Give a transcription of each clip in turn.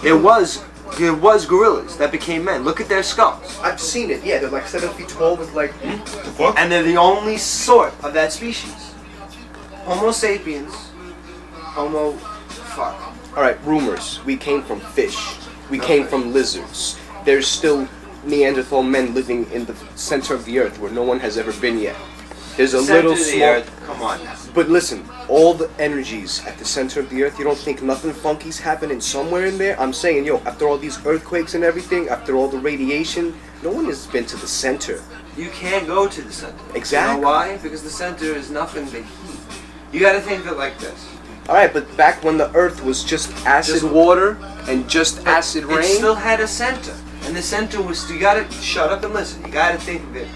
There was gorillas that became men. Look at their skulls. I've seen it. Yeah, they're like 7 feet tall with like. What? And they're the only sort of that species. Homo sapiens. Homo. Fuck. All right, rumors. We came from fish. We came from lizards. There's still Neanderthal men living in the center of the earth where no one has ever been yet. There's a little small. Earth. Come on now. But listen, all the energies at the center of the earth, you don't think nothing funky's happening somewhere in there? I'm saying, yo, after all these earthquakes and everything, after all the radiation, no one has been to the center. You can't go to the center. Exactly. You know why? Because the center is nothing but heat. You gotta think of it like this. Alright, but back when the earth was just acid water and just acid rain. It still had a center. And the center was, you gotta shut up and listen. You gotta think of it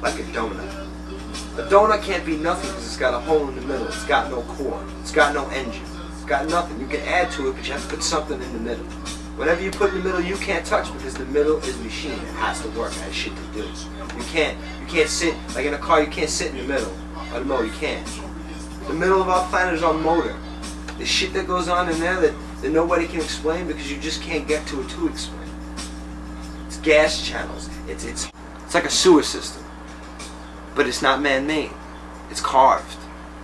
like a donut. A donut can't be nothing because it's got a hole in the middle. It's got no core. It's got no engine. It's got nothing. You can add to it, but you have to put something in the middle. Whatever you put in the middle, you can't touch because the middle is machine. It has to work. It has shit to do. You can't sit, like in a car, you can't sit in the middle of the motor. You can't. The middle of our planet is our motor. The shit that goes on in there that nobody can explain because you just can't get to it to explain. It's gas channels. It's like a sewer system. But it's not man-made. It's carved.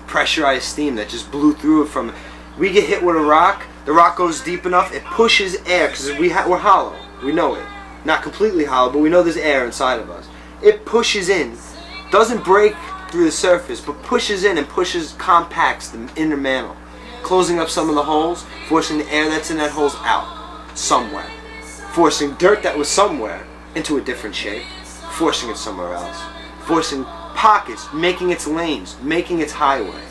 Pressurized steam that just blew through it from... We get hit with a rock, the rock goes deep enough, it pushes air, because we're hollow. We know it. Not completely hollow, but we know there's air inside of us. It pushes in, doesn't break through the surface, but pushes in and compacts the inner mantle, closing up some of the holes, forcing the air that's in that holes out, somewhere. Forcing dirt that was somewhere into a different shape, forcing it somewhere else. Forcing pockets, making its lanes, making its highway,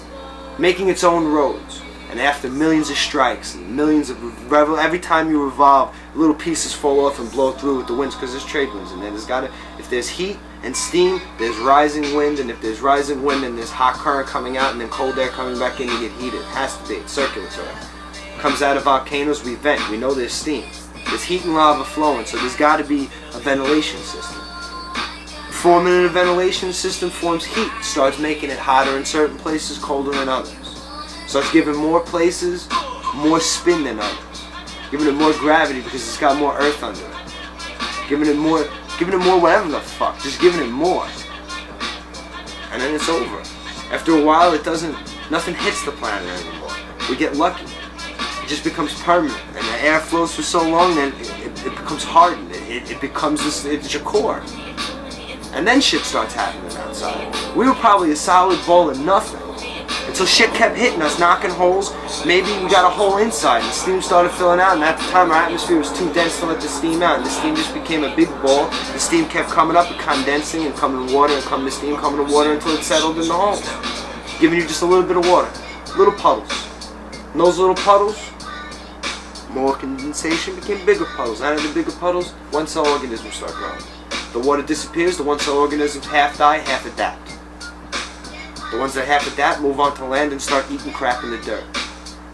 making its own roads. And after millions of strikes and millions of every time you revolve, little pieces fall off and blow through with the winds because there's trade winds. And then if there's heat and steam, there's rising wind. And if there's rising wind, then there's hot current coming out and then cold air coming back in, you get heated. It has to be. It's circulatory. It comes out of volcanoes, we vent. We know there's steam. There's heat and lava flowing, so there's got to be a ventilation system. Forming a ventilation system forms heat, starts making it hotter in certain places, colder in others. Starts giving more places more spin than others. Giving it more gravity because it's got more earth under it. Giving it more whatever the fuck, just giving it more. And then it's over. After a while nothing hits the planet anymore. We get lucky. It just becomes permanent. And the air flows for so long that it becomes hardened. It becomes it's your core. And then shit starts happening outside. We were probably a solid ball of nothing. Until shit kept hitting us, knocking holes. Maybe we got a hole inside and the steam started filling out, and at the time our atmosphere was too dense to let the steam out, and the steam just became a big ball. The steam kept coming up and condensing and coming to water and coming to steam, coming to water until it settled in the holes. Giving you just a little bit of water. Little puddles. And those little puddles, more condensation became bigger puddles. Out of the bigger puddles, one cell organisms start growing. The water disappears, the one cell organisms half die, half adapt. The ones that half adapt move on to land and start eating crap in the dirt.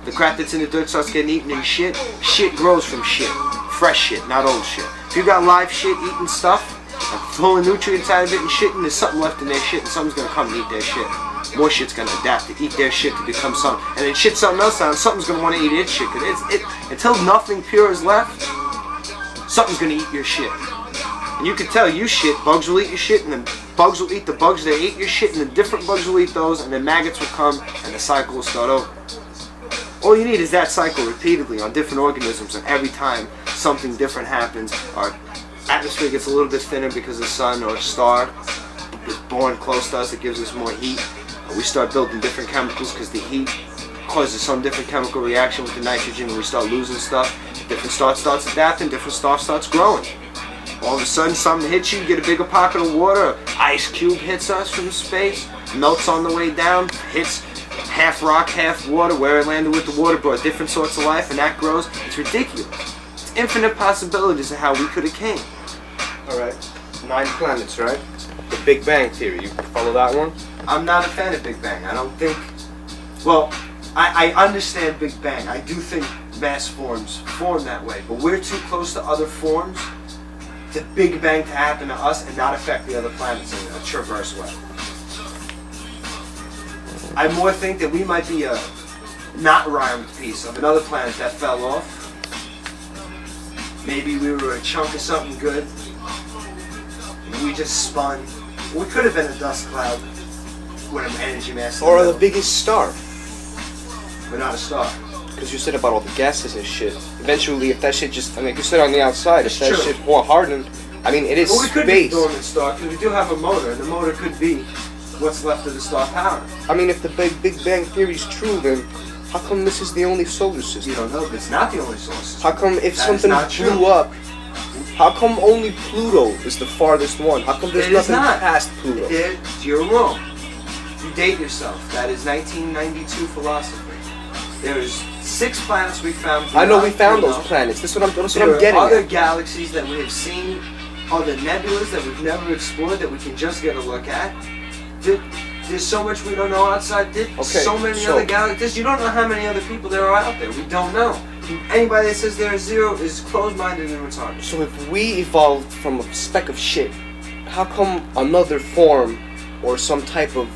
The crap that's in the dirt starts getting eaten in shit. Shit grows from shit. Fresh shit, not old shit. If you got live shit eating stuff, and full of nutrients out of it and shit, and there's something left in their shit, and something's gonna come and eat their shit. More shit's gonna adapt to eat their shit to become something. And then shit something else out, and something's gonna want to eat its shit. Cause until nothing pure is left, something's gonna eat your shit. And you can tell you shit, bugs will eat your shit, and then bugs will eat the bugs that ate your shit, and then different bugs will eat those, and then maggots will come, and the cycle will start over. All you need is that cycle repeatedly on different organisms, and every time something different happens, our atmosphere gets a little bit thinner because the sun or a star is born close to us, it gives us more heat. And we start building different chemicals because the heat causes some different chemical reaction with the nitrogen, and we start losing stuff. Different star starts adapting, different star starts growing. All of a sudden something hits you, get a bigger pocket of water, ice cube hits us from space, melts on the way down, hits half rock, half water, where it landed with the water brought different sorts of life, and that grows. It's ridiculous. It's infinite possibilities of how we could have came. Alright, 9 planets, right? The Big Bang Theory, you follow that one? I'm not a fan of Big Bang. I don't think, well, I understand Big Bang. I do think mass forms form that way, but we're too close to other forms the Big Bang to happen to us and not affect the other planets in a traverse way. I more think that we might be a not rhymed piece of another planet that fell off, Maybe we were a chunk of something good. And we just spun. We could have been a dust cloud with an energy mass. Or the biggest star. We're not a star. Because you said about all the gases and shit. Eventually, if that shit just, I mean, you said on the outside, if It's that true. shit more hardened, I mean, it is Well, we could be space. a dormant star because we do have a motor, and the motor could be what's left of the star power. I mean, if the Big Bang Theory is true, then how come this is the only solar system? You don't know. It's not the only source. How come if That is something not true. blew up, how come only Pluto is the farthest one? How come there's It is nothing not. past Pluto? You're wrong. You date yourself. That is 1992 philosophy. There's 6 planets we found. I know we beyond found Pluto. those planets. That's what I'm There getting are other at. galaxies that we have seen, other nebulas that we've never explored that we can just get a look at. There's so much we don't know outside. There's so many other galaxies. You don't know how many other people there are out there. We don't know. Anybody that says there is zero is closed-minded and retarded. So if we evolved from a speck of shit, how come another form or some type of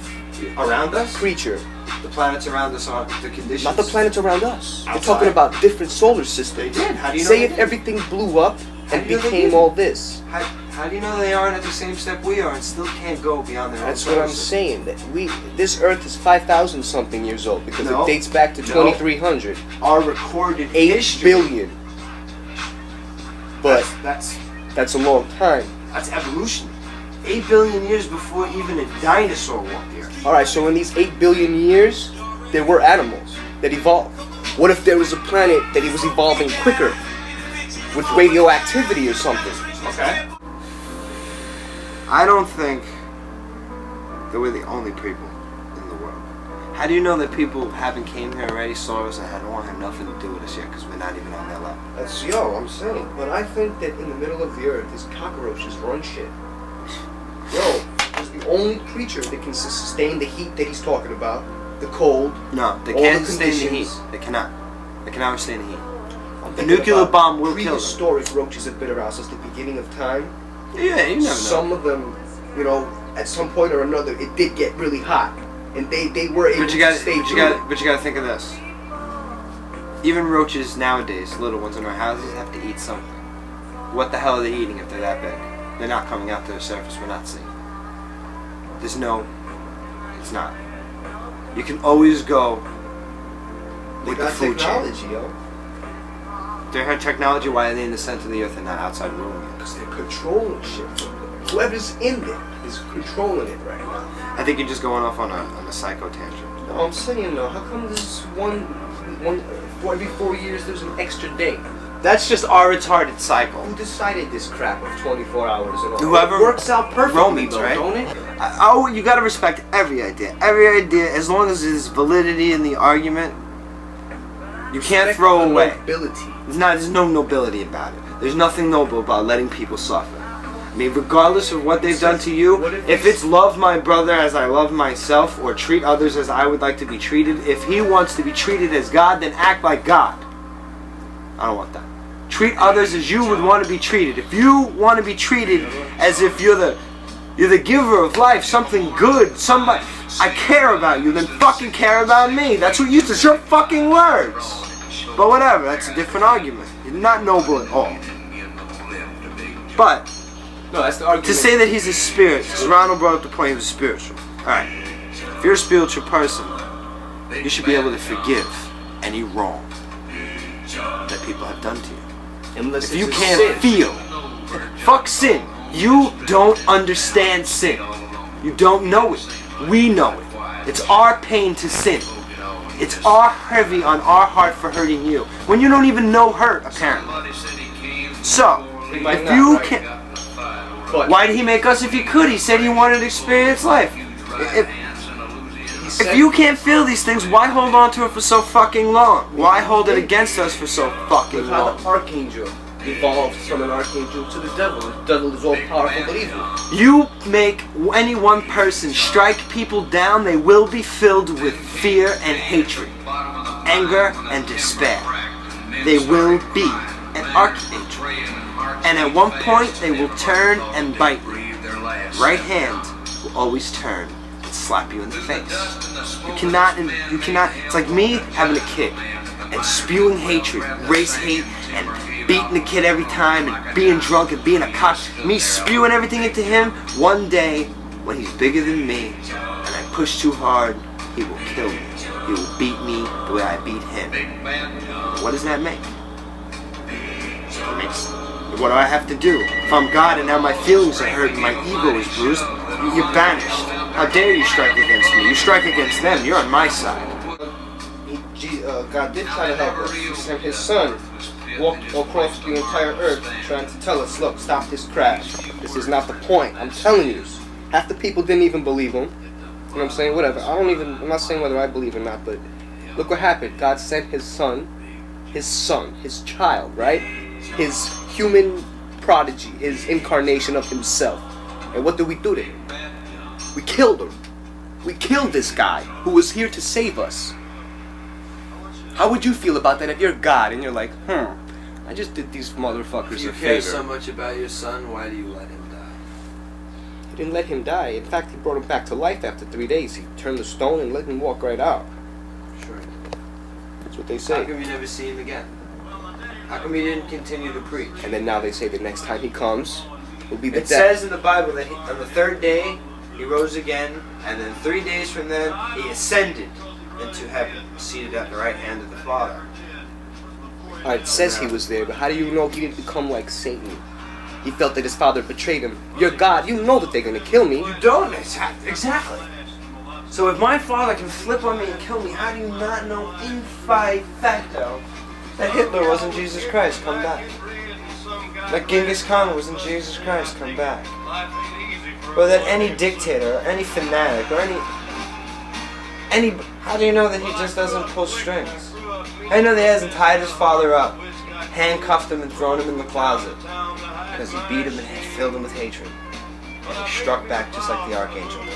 Around us, creature, the planets around us aren't the conditions. not the planets around us? We're Outside. talking about different solar systems. They did. How do you know Say they if did? everything blew up How and do you know they became did? all this. How do you know they aren't at the same step we are and still can't go beyond their own That's what solar I'm system? saying. That this Earth is 5,000 something years old because No. it dates back to No. 2300. Our recorded 8 history. billion. But that's that's a long time. evolution. 8 billion years before even a dinosaur walked here. Alright, so in these 8 billion years, there were animals that evolved. What if there was a planet that it was evolving quicker with radioactivity or something? Okay. I don't think that we're the only people in the world. How do you know that people haven't came here already, saw us, and don't want to have nothing to do with us yet because we're not even on their level? That's I'm saying. But I think that in the middle of the Earth, these cockroaches run shit. Yo, it's the only creature that can sustain the heat that he's talking about, the cold. No, they all can't the sustain the heat. conditions. They cannot. They cannot withstand the heat. I'm The thinking nuclear about bomb will kill them. prehistoric roaches at Bitter House, since the beginning of time. Yeah, you never know. Some of them, you know, at some point or another, it did get really hot, and they were able But you gotta, to stay but you through gotta, but you gotta think of this. Even roaches nowadays, little ones in our houses, have to eat something. What the hell are they eating if they're that big? They're not coming out to the surface. We're not seeing. There's no. It's not. You can always go They with the got food chain. technology, yo. They have technology. Why are they in the center of the earth and not outside ruling it? Because they're controlling shit from there. Whoever's in there is controlling it right now. I think you're just going off on a psycho tangent. No, I'm saying though, how come this for every 4 years there's an extra day? That's just our retarded cycle. Who decided this crap of 24 hours and all? Whoever- It works out perfectly Romans, though, right? don't it? Oh, you gotta respect every idea. Every idea, as long as there's validity in the argument, you can't Respect throw the away. nobility. There's no nobility about it. There's nothing noble about letting people suffer. I mean, regardless of what they've done to you, What if if it's love my brother as I love myself, or treat others as I would like to be treated, if he wants to be treated as God, then act like God. I don't want that. Treat others as you would want to be treated. If you want to be treated as if you're the giver of life, something good, somebody, I care about you, then fucking care about me. That's what uses your fucking words. But whatever, that's a different argument. You're not noble at all. But No, that's the argument. to say that he's a spirit, because Ronald brought up the point he was spiritual. Alright, if you're a spiritual person, you should be able to forgive any wrong that people have done to you. Unless If you it's a can't sin. feel, fuck sin. You don't understand sin. You don't know it. We know it. It's our pain to sin. It's our heavy on our heart for hurting you. When you don't even know hurt, apparently. So, He might if not, you right? can't... But Why did he make us if he could? He said he wanted to experience life. If you can't feel these things, why hold on to it for so fucking long? Why hold it against us for so fucking look how long? the archangel evolved from an archangel to the devil. The devil is all powerful but evil. You make any one person strike people down, they will be filled with fear and hatred, anger and despair. They will be an archangel. And at one point, they will turn and bite you. Right hand will always turn and slap you in the face. You cannot, it's like me having a kid and spewing hatred, race hate, and beating the kid every time and being drunk and being a cock, me spewing everything into him, one day when he's bigger than me and I push too hard, he will kill me. He will beat me the way I beat him. What does that make? It makes, what do I have to do? If I'm God and now my feelings are hurt and my ego is bruised, you're banished. How dare you strike against me? You strike against them, you're on my side. God did try to help us. He sent his son, walked across the entire earth trying to tell us, look, stop this crash. This is not the point. I'm telling you. Half the people didn't even believe him. You know what I'm saying? Whatever. I'm not saying whether I believe or not, but look what happened. God sent his son, his child, right? His human prodigy, his incarnation of himself. And what did we do to him? We killed him. We killed this guy who was here to save us. How would you feel about that if you're God and you're like, I just did these motherfuckers a favor. If you care so much about your son, why do you let him die? He didn't let him die. In fact, he brought him back to life after 3 days. He turned the stone and let him walk right out. Sure. That's what they say. How come you never see him again? How come he didn't continue to preach? And then now they say the next time he comes, will be the death. It says in the Bible that on the third day, he rose again, and then 3 days from then, he ascended into heaven, seated at the right hand of the Father. Alright, it says he was there, but how do you know he didn't become like Satan? He felt that his father betrayed him. You're God, you know that they're gonna kill me. You don't, exactly. So if my father can flip on me and kill me, how do you not know in facto that Hitler wasn't Jesus Christ, come back? That Genghis Khan wasn't Jesus Christ, come back? Or that any dictator, or any fanatic, or any... How do you know that he just doesn't pull strings? How do you know that he hasn't tied his father up, handcuffed him and thrown him in the closet? Because he beat him and filled him with hatred. And he struck back just like the Archangel did.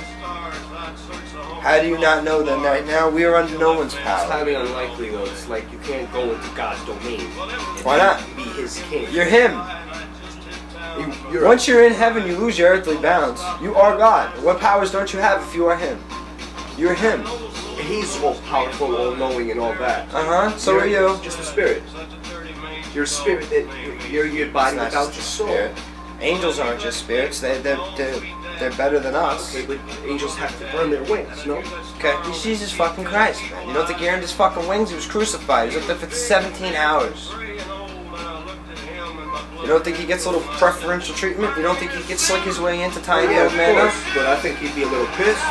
How do you not know that right now we are under no one's power? It's highly unlikely though. It's like you can't go into God's domain. Why not? Be his king. You're him. Once you're in heaven, you lose your earthly bounds. You are God. What powers don't you have if you are him? You're him. He's all powerful, all knowing, and all that. So are you. Just a spirit. You're a spirit that you're your body without your soul. Spirit. Angels aren't just spirits. They're better than us. Okay, but angels have to burn their wings, no? Okay. He's Jesus fucking Christ, man. You don't think he earned his fucking wings? He was crucified. He was up there for 17 hours. You don't think he gets a little preferential treatment? You don't think he gets slick his way into tying the old man up? But I think he'd be a little pissed.